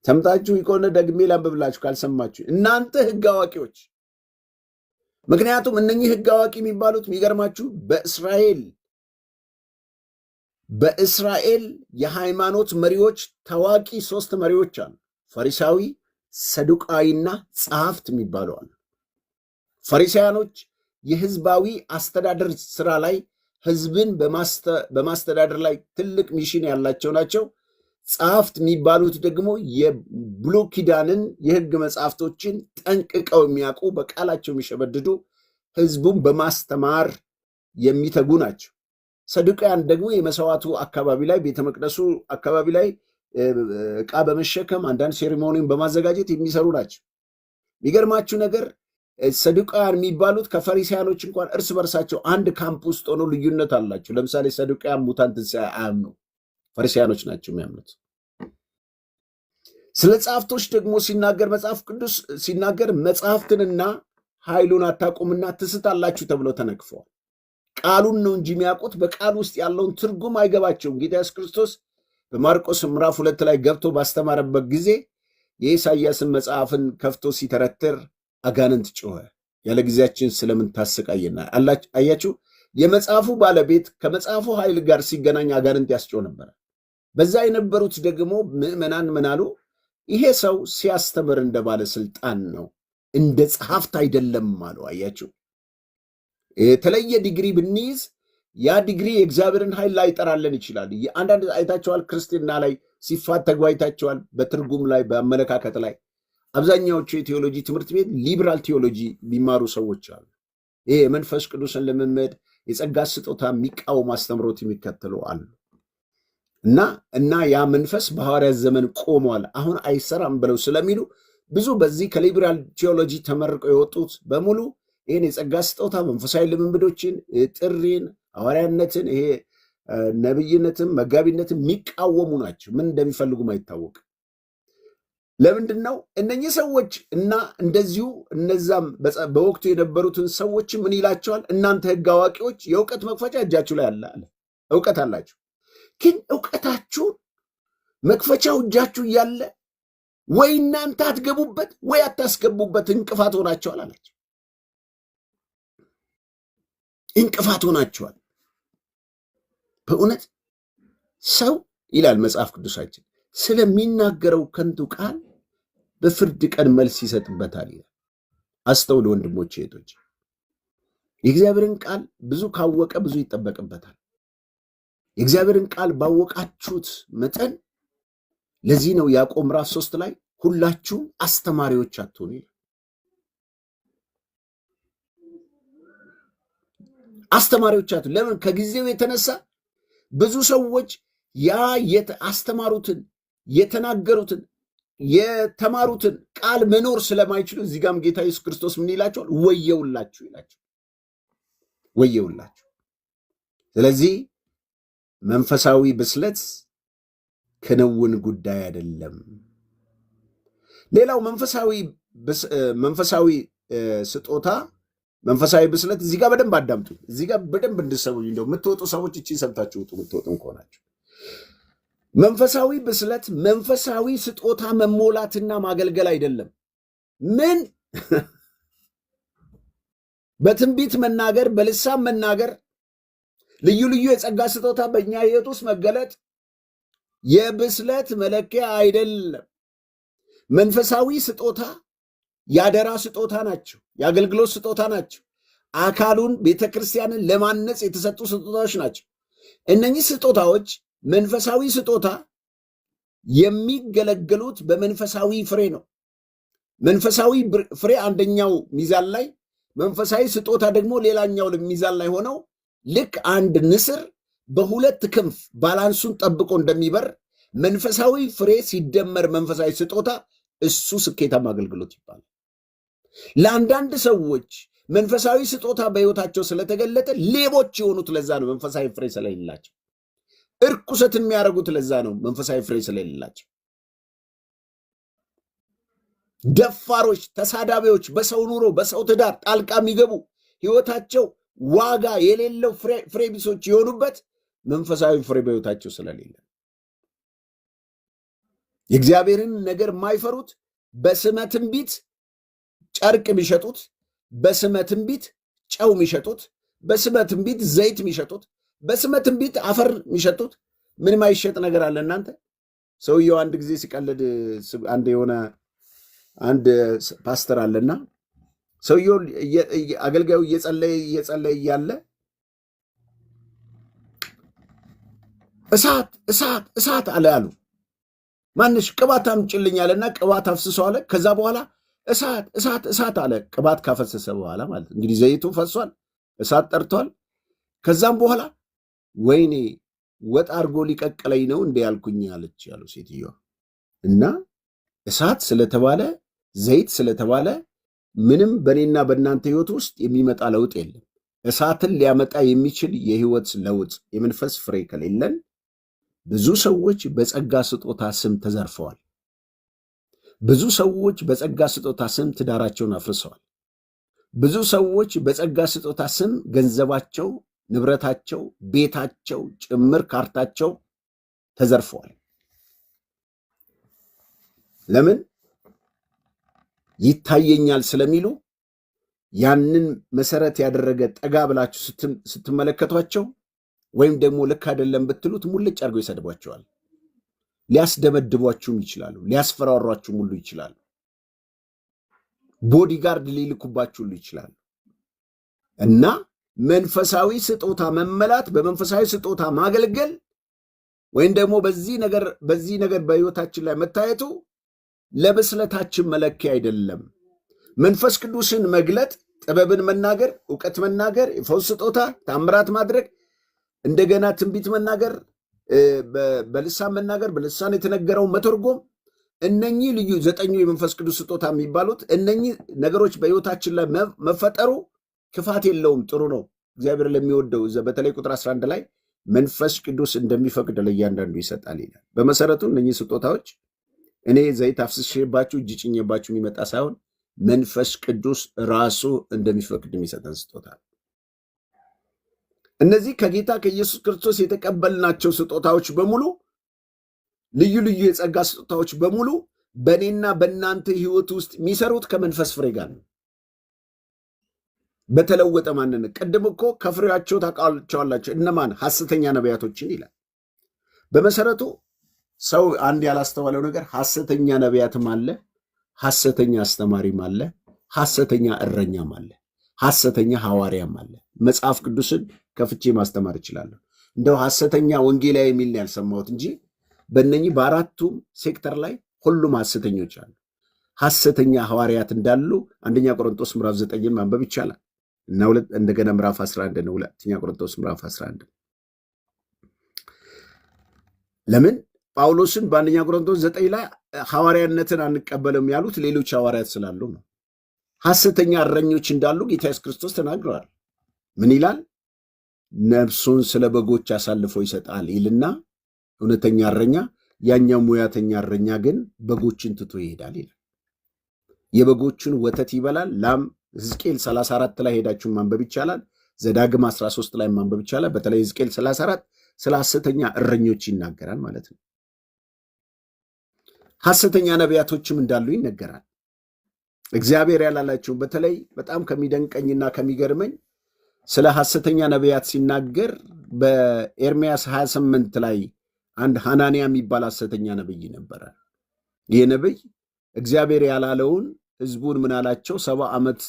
ሰምታችሁ ከሆነ ደግሜ ላንብብላችሁ ካልሰማችሁ፣ እናንተ ሕግ አዋቂዎች። ምክንያቱም እነኚህ ሕግ አዋቂ የሚባሉት የሚገርማችሁ በእስራኤል የሃይማኖት መሪዎች ታዋቂ 3 መሪዎች አሉ። ፈሪሳዊ፣ ሰዱቃዊና ጸሐፍት የሚባሉ አሉ። ፈሪሳውያኖች የህዝባዊ አስተዳደር ስራ ላይ ህዝብን በማስተዳደር ላይ ትልቅ ሚሽን ያላቸው ናቸው። ጸሐፍት የሚባሉት ደግሞ የብሉይ ኪዳንን የህግ መጽሐፍቶችን ጠንቅቀው የሚያውቁ በቃላቸው የሚሸበድዱ ህዝቡን በማስተማር የሚተጉ ናቸው። ሰዱቃያን ደግሞ የመሰዋቱ አካባቢ ላይ ቤተ መቅደሱ አካባቢ ላይ ዕቃ በመሸከም አንዳንድ ሴሪሞኒን በማዘጋጀት የሚሰሩ ናቸው። የሚገርማችሁ ነገር ሰዱቃያን የሚባሉት ከፈሪሳያኖች እንኳን እርስ በርሳቸው አንድ ካምፕ ውስጥ ሆነው ልዩነት አላቸው። ለምሳሌ ሰዱቃያን ሙታን ትንሣኤ አያምኑ፣ ፈሪሳያኖች ናቸው የሚያምኑት። ስለ ጸሐፍቶች ደግሞ ሲናገር መጽሐፍ ቅዱስ ሲናገር መጽሐፍትንና ኃይሉን አታውቁምና ትስታላችሁ ተብለው ተነቅፈዋል። ቃሉን ነው እንጂ የሚያውቁት በቃል ውስጥ ያለውን ትርጉም አይገባቸውም። ጌታ ኢየሱስ ክርስቶስ በማርቆስ ምዕራፍ 2 ላይ ገብቶ ባስተማረበት ጊዜ የኢሳይያስን መጽሐፍን ከፍቶ ሲተረትር አጋንንት ጮኸ፣ ያለ ጊዜያችን ስለምን ታሰቃየና? አያችሁ፣ የመጽሐፉ ባለቤት ከመጽሐፉ ኃይል ጋር ሲገናኝ አጋንንት ያስጮህ ነበረ። በዛ የነበሩት ደግሞ ምዕመናን ምን አሉ? ይሄ ሰው ሲያስተምር እንደ ባለስልጣን ነው፣ እንደ ጸሐፍት አይደለም አሉ። አያችሁ፣ የተለየ ዲግሪ ብንይዝ ያ ዲግሪ የእግዚአብሔርን ኃይል ላይጠራለን ይችላል። አንዳንድ አይታቸዋል፣ ክርስትና ላይ ሲፋተጉ አይታቸዋል። በትርጉም ላይ በአመለካከት ላይ አብዛኛዎቹ የቴዎሎጂ ትምህርት ቤት ሊበራል ቴዎሎጂ ቢማሩ ሰዎች አሉ። ይሄ የመንፈስ ቅዱስን ልምምድ የጸጋ ስጦታ የሚቃወም አስተምሮት የሚከተሉ አሉ። እና ያ መንፈስ በሐዋርያት ዘመን ቆሟል፣ አሁን አይሰራም ብለው ስለሚሉ ብዙ በዚህ ከሊበራል ቴዎሎጂ ተመርቀው የወጡት በሙሉ ይህን የጸጋ ስጦታ መንፈሳዊ ልምምዶችን፣ ጥሪን፣ ሐዋርያነትን፣ ይሄ ነብይነትን፣ መጋቢነትን የሚቃወሙ ናቸው። ምን እንደሚፈልጉም አይታወቅም። ለምንድን ነው እነኚህ ሰዎች እና እንደዚሁ እነዛም በወቅቱ የነበሩትን ሰዎች ምን ይላቸዋል? እናንተ ሕግ አዋቂዎች የእውቀት መክፈቻ እጃችሁ ላይ አለ። እውቀት አላችሁ፣ ግን እውቀታችሁን መክፈቻው እጃችሁ እያለ ወይ እናንተ አትገቡበት ወይ አታስገቡበት፣ እንቅፋት ሆናቸዋል አላቸው። እንቅፋት ሆናቸዋል። በእውነት ሰው ይላል መጽሐፍ ቅዱሳችን ስለሚናገረው ከንቱ ቃል በፍርድ ቀን መልስ ይሰጥበታል ይላል። አስተውል ወንድሞቼ እህቶች፣ የእግዚአብሔርን ቃል ብዙ ካወቀ ብዙ ይጠበቅበታል። የእግዚአብሔርን ቃል ባወቃችሁት መጠን ለዚህ ነው ያዕቆብ ምዕራፍ 3 ላይ ሁላችሁም አስተማሪዎች አትሆኑ ይላል። አስተማሪዎች አትሆኑ። ለምን? ከጊዜው የተነሳ ብዙ ሰዎች ያ አስተማሩትን የተናገሩትን የተማሩትን ቃል መኖር ስለማይችሉ እዚህ ጋም ጌታ ኢየሱስ ክርስቶስ ምን ይላቸዋል? ወየውላችሁ ይላቸው። ወየውላችሁ። ስለዚህ መንፈሳዊ ብስለት ክንውን ጉዳይ አይደለም። ሌላው መንፈሳዊ ስጦታ መንፈሳዊ ብስለት እዚህ ጋር በደንብ አዳምጡ። እዚህ ጋር በደንብ እንድሰሙኝ እንደው የምትወጡ ሰዎች እቺን ሰምታችሁ ውጡ። የምትወጡም ከሆናችሁ መንፈሳዊ ብስለት መንፈሳዊ ስጦታ መሞላትና ማገልገል አይደለም። ምን በትንቢት መናገር፣ በልሳን መናገር፣ ልዩ ልዩ የጸጋ ስጦታ በእኛ ሕይወት ውስጥ መገለጥ የብስለት መለኪያ አይደለም። መንፈሳዊ ስጦታ የአደራ ስጦታ ናቸው። የአገልግሎት ስጦታ ናቸው። አካሉን ቤተክርስቲያንን ለማነጽ የተሰጡ ስጦታዎች ናቸው። እነኚህ ስጦታዎች መንፈሳዊ ስጦታ የሚገለገሉት በመንፈሳዊ ፍሬ ነው። መንፈሳዊ ፍሬ አንደኛው ሚዛን ላይ፣ መንፈሳዊ ስጦታ ደግሞ ሌላኛው ሚዛን ላይ ሆነው ልክ አንድ ንስር በሁለት ክንፍ ባላንሱን ጠብቆ እንደሚበር መንፈሳዊ ፍሬ ሲደመር መንፈሳዊ ስጦታ እሱ ስኬታማ አገልግሎት ይባላል። ለአንዳንድ ሰዎች መንፈሳዊ ስጦታ በሕይወታቸው ስለተገለጠ ሌቦች የሆኑት ለዛ ነው፣ መንፈሳዊ ፍሬ ስለሌላቸው። እርኩሰትን የሚያደርጉት ለዛ ነው፣ መንፈሳዊ ፍሬ ስለሌላቸው። ደፋሮች፣ ተሳዳቢዎች፣ በሰው ኑሮ በሰው ትዳር ጣልቃ የሚገቡ ሕይወታቸው ዋጋ የሌለው ፍሬ ቢሶች የሆኑበት መንፈሳዊ ፍሬ በሕይወታቸው ስለሌለ። የእግዚአብሔርን ነገር የማይፈሩት በስመ ትንቢት ጨርቅ የሚሸጡት፣ በስመ ትንቢት ጨው የሚሸጡት፣ በስመ ትንቢት ዘይት የሚሸጡት፣ በስመ ትንቢት አፈር የሚሸጡት። ምንም አይሸጥ ነገር አለ እናንተ? ሰውየው አንድ ጊዜ ሲቀልድ አንድ ፓስተር አለና ሰውየው አገልጋዩ እየጸለየ እያለ እሳት እሳት እሳት አለ ያሉ ማንሽ ቅባት አምጪልኝ አለና ቅባት አፍስሶ አለ። ከዛ በኋላ እሳት እሳት እሳት አለ። ቅባት ካፈሰሰ በኋላ ማለት እንግዲህ ዘይቱ ፈሷል፣ እሳት ጠርቷል። ከዛም በኋላ ወይኔ ወጥ አድርጎ ሊቀቅለኝ ነው እንደ ያልኩኝ አለች ያለው ሴትዮዋ። እና እሳት ስለተባለ ዘይት ስለተባለ ምንም በእኔና በእናንተ ህይወት ውስጥ የሚመጣ ለውጥ የለም። እሳትን ሊያመጣ የሚችል የህይወት ለውጥ የመንፈስ ፍሬ ከሌለን ብዙ ሰዎች በጸጋ ስጦታ ስም ተዘርፈዋል። ብዙ ሰዎች በጸጋ ስጦታ ስም ትዳራቸውን አፍርሰዋል። ብዙ ሰዎች በጸጋ ስጦታ ስም ገንዘባቸው፣ ንብረታቸው፣ ቤታቸው ጭምር ካርታቸው ተዘርፈዋል። ለምን? ይታየኛል ስለሚሉ ያንን መሰረት ያደረገ ጠጋ ብላችሁ ስትመለከቷቸው ወይም ደግሞ ልክ አይደለም ብትሉት ሙልጭ አድርገው ይሰድቧቸዋል። ሊያስደበድቧችሁም ይችላሉ። ሊያስፈራሯችሁም ሁሉ ይችላሉ። ቦዲጋርድ ሊልኩባችሁ ሁሉ ይችላሉ። እና መንፈሳዊ ስጦታ መመላት፣ በመንፈሳዊ ስጦታ ማገልገል ወይም ደግሞ በዚህ ነገር በሕይወታችን ላይ መታየቱ ለብስለታችን መለኪያ አይደለም። መንፈስ ቅዱስን መግለጥ፣ ጥበብን መናገር፣ እውቀት መናገር፣ የፈውስ ስጦታ፣ ታምራት ማድረግ፣ እንደገና ትንቢት መናገር፣ በልሳን መናገር፣ በልሳን የተነገረው መተርጎም፣ እነኚህ ልዩ 9 የመንፈስ ቅዱስ ስጦታ የሚባሉት እነኚህ ነገሮች በሕይወታችን ላይ መፈጠሩ ክፋት የለውም፣ ጥሩ ነው። እግዚአብሔር ለሚወደው በተለይ ቁጥር 11 ላይ መንፈስ ቅዱስ እንደሚፈቅድ ለእያንዳንዱ ይሰጣል ይላል። በመሰረቱ እነኚህ ስጦታዎች እኔ ዘይት አፍስሼባችሁ እጅ ጭኜባችሁ የሚመጣ ሳይሆን መንፈስ ቅዱስ ራሱ እንደሚፈቅድ የሚሰጠን ስጦታ። እነዚህ ከጌታ ከኢየሱስ ክርስቶስ የተቀበልናቸው ስጦታዎች በሙሉ ልዩ ልዩ የጸጋ ስጦታዎች በሙሉ በእኔና በእናንተ ሕይወት ውስጥ የሚሰሩት ከመንፈስ ፍሬ ጋር ነው። በተለወጠ ማንነት ቅድም እኮ ከፍሬያቸው ታውቃቸዋላችሁ። እነማን? ሐሰተኛ ነቢያቶችን ይላል። በመሰረቱ ሰው አንድ ያላስተዋለው ነገር ሐሰተኛ ነቢያትም አለ፣ ሐሰተኛ አስተማሪም አለ፣ ሐሰተኛ እረኛም አለ፣ ሐሰተኛ ሐዋርያም አለ። መጽሐፍ ቅዱስን ከፍቼ ማስተማር እችላለሁ። እንደው ሐሰተኛ ወንጌላዊ የሚል ነው ያልሰማሁት እንጂ በእነኚህ በአራቱም ሴክተር ላይ ሁሉም ሐሰተኞች አሉ። ሐሰተኛ ሐዋርያት እንዳሉ አንደኛ ቆሮንቶስ ምዕራፍ 9 ማንበብ ይቻላል እና እንደገና ምዕራፍ 11 ነው። ሁለተኛ ቆሮንቶስ ምዕራፍ 11 ለምን ጳውሎስን በአንደኛ ቆሮንቶስ 9 ላይ ሐዋርያነትን አንቀበልም ያሉት ሌሎች ሐዋርያት ስላሉ ነው። ሐሰተኛ እረኞች እንዳሉ ጌታ ኢየሱስ ክርስቶስ ተናግረዋል። ምን ይላል? ነፍሱን ስለ በጎች አሳልፎ ይሰጣል ይልና እውነተኛ እረኛ፣ ያኛው ሙያተኛ እረኛ ግን በጎችን ትቶ ይሄዳል ይላል። የበጎችን ወተት ይበላል። ላም ሕዝቅኤል 34 ላይ ሄዳችሁ ማንበብ ይቻላል። ዘዳግም 13 ላይ ማንበብ ይቻላል። በተለይ ሕዝቅኤል 34 ስለ ሐሰተኛ እረኞች ይናገራል ማለት ነው። ሐሰተኛ ነቢያቶችም እንዳሉ ይነገራል። እግዚአብሔር ያላላቸው በተለይ በጣም ከሚደንቀኝና ከሚገርመኝ ስለ ሐሰተኛ ነቢያት ሲናገር በኤርምያስ 28 ላይ አንድ ሐናንያ የሚባል ሐሰተኛ ነብይ ነበረ። ይህ ነብይ እግዚአብሔር ያላለውን ህዝቡን ምን አላቸው? 70 ዓመት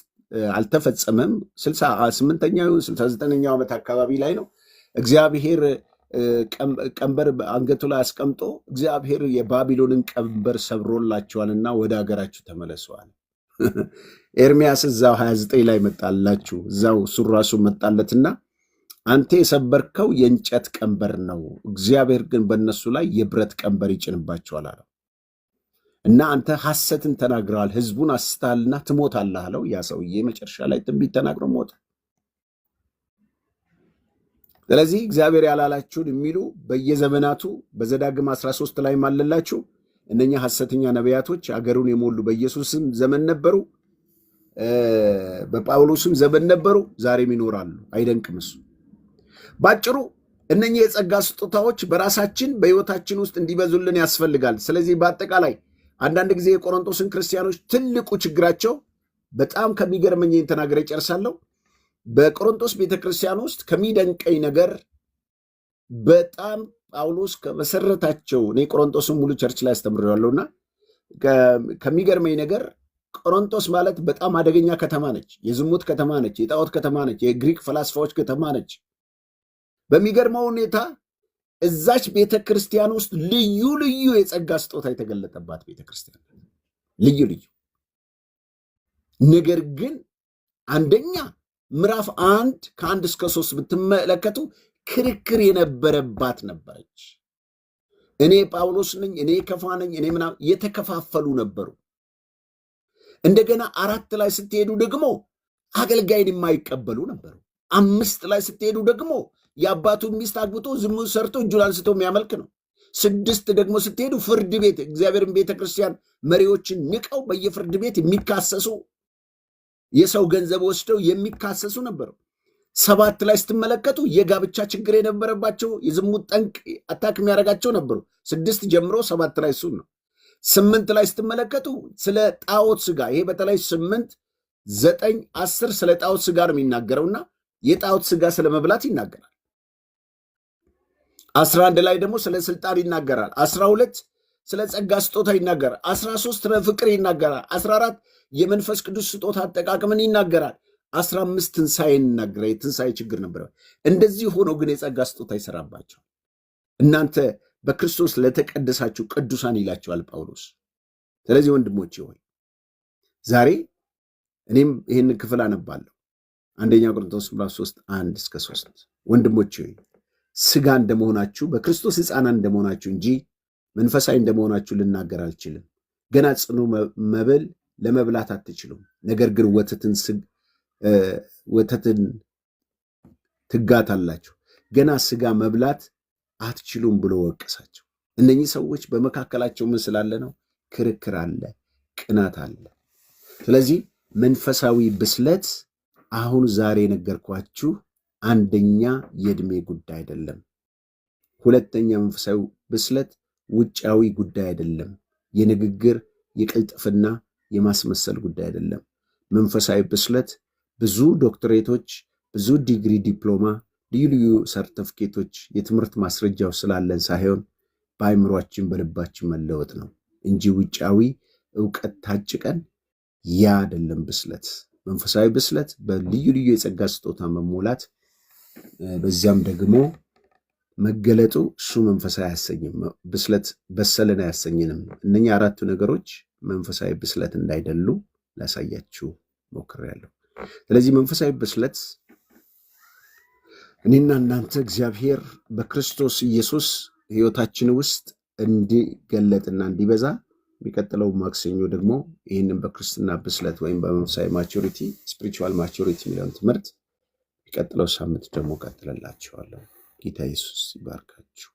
አልተፈጸመም። 68ኛው 69ኛው ዓመት አካባቢ ላይ ነው እግዚአብሔር ቀንበር አንገቱ ላይ አስቀምጦ እግዚአብሔር የባቢሎንን ቀንበር ሰብሮላቸዋልና ወደ ሀገራችሁ ተመለሰዋል። ኤርምያስ እዛው 29 ላይ መጣላችሁ፣ እዛው እሱ ራሱ መጣለትና አንተ የሰበርከው የእንጨት ቀንበር ነው፣ እግዚአብሔር ግን በእነሱ ላይ የብረት ቀንበር ይጭንባቸዋል አለው። እና አንተ ሐሰትን ተናግረዋል፣ ህዝቡን አስተሃልና ትሞታለህ አለው። ያ ሰውዬ መጨረሻ ላይ ትንቢት ተናግሮ ሞተ። ስለዚህ እግዚአብሔር ያላላችሁን የሚሉ በየዘመናቱ በዘዳግም 13 ላይ ማለላችሁ እነኛ ሐሰተኛ ነቢያቶች አገሩን የሞሉ በኢየሱስም ዘመን ነበሩ፣ በጳውሎስም ዘመን ነበሩ፣ ዛሬም ይኖራሉ። አይደንቅም እሱ። ባጭሩ እነኚህ የጸጋ ስጦታዎች በራሳችን በህይወታችን ውስጥ እንዲበዙልን ያስፈልጋል። ስለዚህ በአጠቃላይ አንዳንድ ጊዜ የቆሮንቶስን ክርስቲያኖች ትልቁ ችግራቸው በጣም ከሚገርመኝ ተናግሬ ጨርሳለሁ። በቆሮንቶስ ቤተክርስቲያን ውስጥ ከሚደንቀኝ ነገር በጣም ጳውሎስ ከመሰረታቸው እኔ ቆሮንቶስን ሙሉ ቸርች ላይ አስተምሬዋለሁና ከሚገርመኝ ነገር ቆሮንቶስ ማለት በጣም አደገኛ ከተማ ነች። የዝሙት ከተማ ነች። የጣዖት ከተማ ነች። የግሪክ ፈላስፋዎች ከተማ ነች። በሚገርመው ሁኔታ እዛች ቤተክርስቲያን ውስጥ ልዩ ልዩ የጸጋ ስጦታ የተገለጠባት ቤተክርስቲያን ልዩ ልዩ ነገር ግን አንደኛ ምዕራፍ 1 ከ1 እስከ 3 ብትመለከቱ ክርክር የነበረባት ነበረች። እኔ ጳውሎስ ነኝ፣ እኔ ከፋ ነኝ፣ እኔ ምናምን የተከፋፈሉ ነበሩ። እንደገና 4 ላይ ስትሄዱ ደግሞ አገልጋይን የማይቀበሉ ነበሩ። 5 ላይ ስትሄዱ ደግሞ የአባቱን ሚስት አግብቶ ዝሙት ሰርቶ እጁን አንስቶ የሚያመልክ ነው። 6 ደግሞ ስትሄዱ ፍርድ ቤት እግዚአብሔርን ቤተክርስቲያን መሪዎችን ንቀው በየፍርድ ቤት የሚካሰሱ የሰው ገንዘብ ወስደው የሚካሰሱ ነበሩ። 7 ላይ ስትመለከቱ የጋብቻ ችግር የነበረባቸው የዝሙት ጠንቅ አታክ የሚያደርጋቸው ነበሩ። 6 ጀምሮ 7 ላይ እሱን ነው። 8 ላይ ስትመለከቱ ስለ ጣዖት ስጋ፣ ይሄ በተለይ 8፣ 9፣ 10 ስለ ጣዖት ስጋ ነው የሚናገረውና የጣዖት ስጋ ስለ መብላት ይናገራል። 11 ላይ ደግሞ ስለ ስልጣን ይናገራል። 12 ስለ ጸጋ ስጦታ ይናገራል። 13 ስለ ፍቅር ይናገራል። 14 የመንፈስ ቅዱስ ስጦታ አጠቃቅምን ይናገራል። 15 ትንሣኤ እናገራ የትንሣኤ ችግር ነበረ። እንደዚህ ሆኖ ግን የጸጋ ስጦታ ይሰራባቸዋል። እናንተ በክርስቶስ ለተቀደሳችሁ ቅዱሳን ይላቸዋል ጳውሎስ። ስለዚህ ወንድሞቼ ሆይ ዛሬ እኔም ይህን ክፍል አነባለሁ። አንደኛ ቆሮንቶስ ምዕራፍ 3 1-3 ወንድሞቼ ሆይ ሥጋ እንደመሆናችሁ በክርስቶስ ሕፃናን እንደመሆናችሁ እንጂ መንፈሳዊ እንደመሆናችሁ ልናገር አልችልም። ገና ጽኑ መብል ለመብላት አትችሉም፣ ነገር ግን ወተትን ትጋታላችሁ። ገና ሥጋ መብላት አትችሉም ብሎ ወቀሳቸው። እነኚህ ሰዎች በመካከላቸው ምን ስላለ ነው? ክርክር አለ፣ ቅናት አለ። ስለዚህ መንፈሳዊ ብስለት አሁን ዛሬ የነገርኳችሁ አንደኛ የዕድሜ ጉዳይ አይደለም። ሁለተኛ መንፈሳዊ ብስለት ውጫዊ ጉዳይ አይደለም። የንግግር የቅልጥፍና የማስመሰል ጉዳይ አይደለም። መንፈሳዊ ብስለት ብዙ ዶክትሬቶች፣ ብዙ ዲግሪ፣ ዲፕሎማ፣ ልዩ ልዩ ሰርተፍኬቶች፣ የትምህርት ማስረጃው ስላለን ሳይሆን በአእምሯችን በልባችን መለወጥ ነው እንጂ ውጫዊ እውቀት ታጭቀን ያ አይደለም ብስለት። መንፈሳዊ ብስለት በልዩ ልዩ የጸጋ ስጦታ መሞላት፣ በዚያም ደግሞ መገለጡ እሱ መንፈሳዊ አያሰኝም። ብስለት በሰለን አያሰኝንም። እነኛ አራቱ ነገሮች መንፈሳዊ ብስለት እንዳይደሉ ላሳያችሁ ሞክሬያለሁ። ስለዚህ መንፈሳዊ ብስለት እኔና እናንተ እግዚአብሔር በክርስቶስ ኢየሱስ ሕይወታችን ውስጥ እንዲገለጥና እንዲበዛ የሚቀጥለው ማክሰኞ ደግሞ ይህንን በክርስትና ብስለት ወይም በመንፈሳዊ ማቹሪቲ ስፒሪቹዋል ማቹሪቲ የሚለውን ትምህርት የሚቀጥለው ሳምንት ደግሞ ቀጥለላችኋለሁ። ጌታ ኢየሱስ ይባርካችሁ።